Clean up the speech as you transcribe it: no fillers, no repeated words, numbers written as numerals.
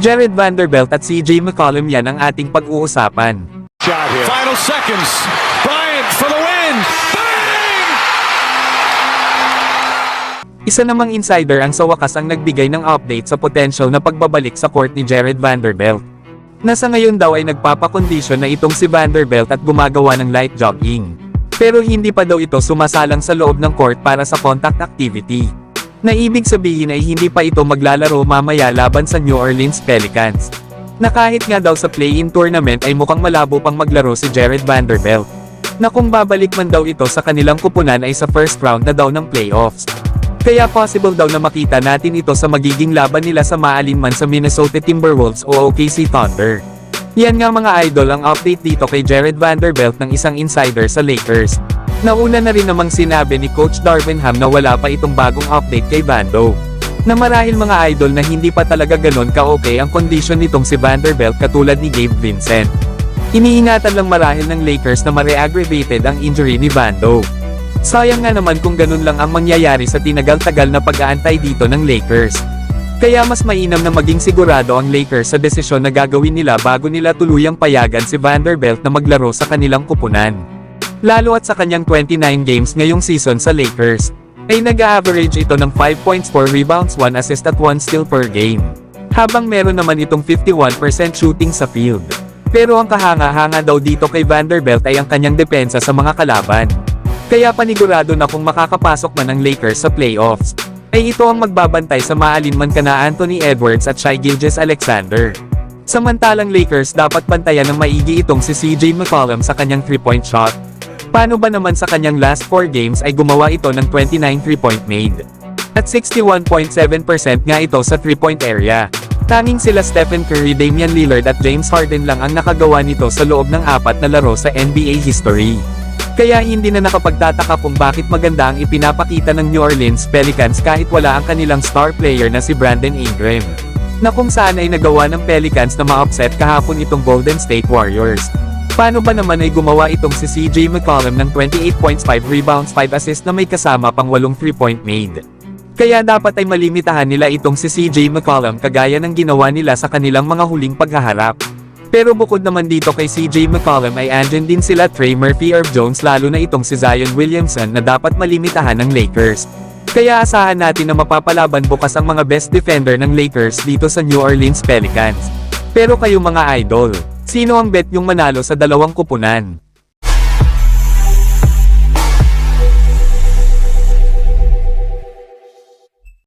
Jared Vanderbilt at CJ McCollum, yan ang ating pag-uusapan. Final seconds. Bryant for the win. Bang! Isa namang insider ang sa wakas ang nagbigay ng update sa potential na pagbabalik sa court ni Jared Vanderbilt. Nasa ngayon daw ay nagpapakondisyon na itong si Vanderbilt at gumagawa ng light jogging. Pero hindi pa daw ito sumasalang sa loob ng court para sa contact activity. Na ibig sabihin ay hindi pa ito maglalaro mamaya laban sa New Orleans Pelicans. Na kahit nga daw sa play-in tournament ay mukhang malabo pang maglaro si Jared Vanderbilt. Na kung babalik man daw ito sa kanilang kupunan ay sa first round na daw ng playoffs. Kaya possible daw na makita natin ito sa magiging laban nila sa maalinman sa Minnesota Timberwolves o OKC Thunder. Yan nga mga idol ang update dito kay Jared Vanderbilt ng isang insider sa Lakers. Nauna na rin namang sinabi ni Coach Darvin Ham na wala pa itong bagong update kay Vando. Na marahil mga idol na hindi pa talaga ganon ka-okay ang kondisyon nitong si Vanderbilt katulad ni Gabe Vincent. Iniingatan lang marahil ng Lakers na mare-aggravated ang injury ni Vando. Sayang nga naman kung ganun lang ang mangyayari sa tinagal-tagal na pag-aantay dito ng Lakers. Kaya mas mainam na maging sigurado ang Lakers sa desisyon na gagawin nila bago nila tuluyang payagan si Vanderbilt na maglaro sa kanilang kupunan. Lalo at sa kanyang 29 games ngayong season sa Lakers, ay nag-average ito ng 5 points, 4 rebounds, 1 assist at 1 steal per game. Habang meron naman itong 51% shooting sa field. Pero ang kahanga-hanga daw dito kay Vanderbilt ay ang kanyang depensa sa mga kalaban. Kaya panigurado na kung makakapasok man ang Lakers sa playoffs, ay ito ang magbabantay sa maalinman kana Anthony Edwards at Shai Gilgeous-Alexander. Samantalang Lakers dapat bantayan ng maigi itong si CJ McCollum sa kanyang 3-point shot. Paano ba naman sa kanyang last 4 games ay gumawa ito ng 29 3-point made. At 61.7% nga ito sa 3-point area. Tanging sila Stephen Curry, Damian Lillard at James Harden lang ang nakagawa nito sa loob ng 4 na laro sa NBA history. Kaya hindi na nakapagtataka kung bakit maganda ang ipinapakita ng New Orleans Pelicans kahit wala ang kanilang star player na si Brandon Ingram. Na kung saan ay nagawa ng Pelicans na ma-upset kahapon itong Golden State Warriors. Paano ba naman ay gumawa itong si CJ McCollum ng 28 points, 5 rebounds, 5 assists na may kasama pang 8 3-point made. Kaya dapat ay malimitahan nila itong si CJ McCollum kagaya ng ginawa nila sa kanilang mga huling paghaharap. Pero bukod naman dito kay CJ McCollum ay andyan din sila Trey Murphy, Herb Jones, lalo na itong si Zion Williamson na dapat malimitahan ng Lakers. Kaya asahan natin na mapapalaban bukas ang mga best defender ng Lakers dito sa New Orleans Pelicans. Pero kayo mga idol, sino ang bet yung manalo sa dalawang kupunan?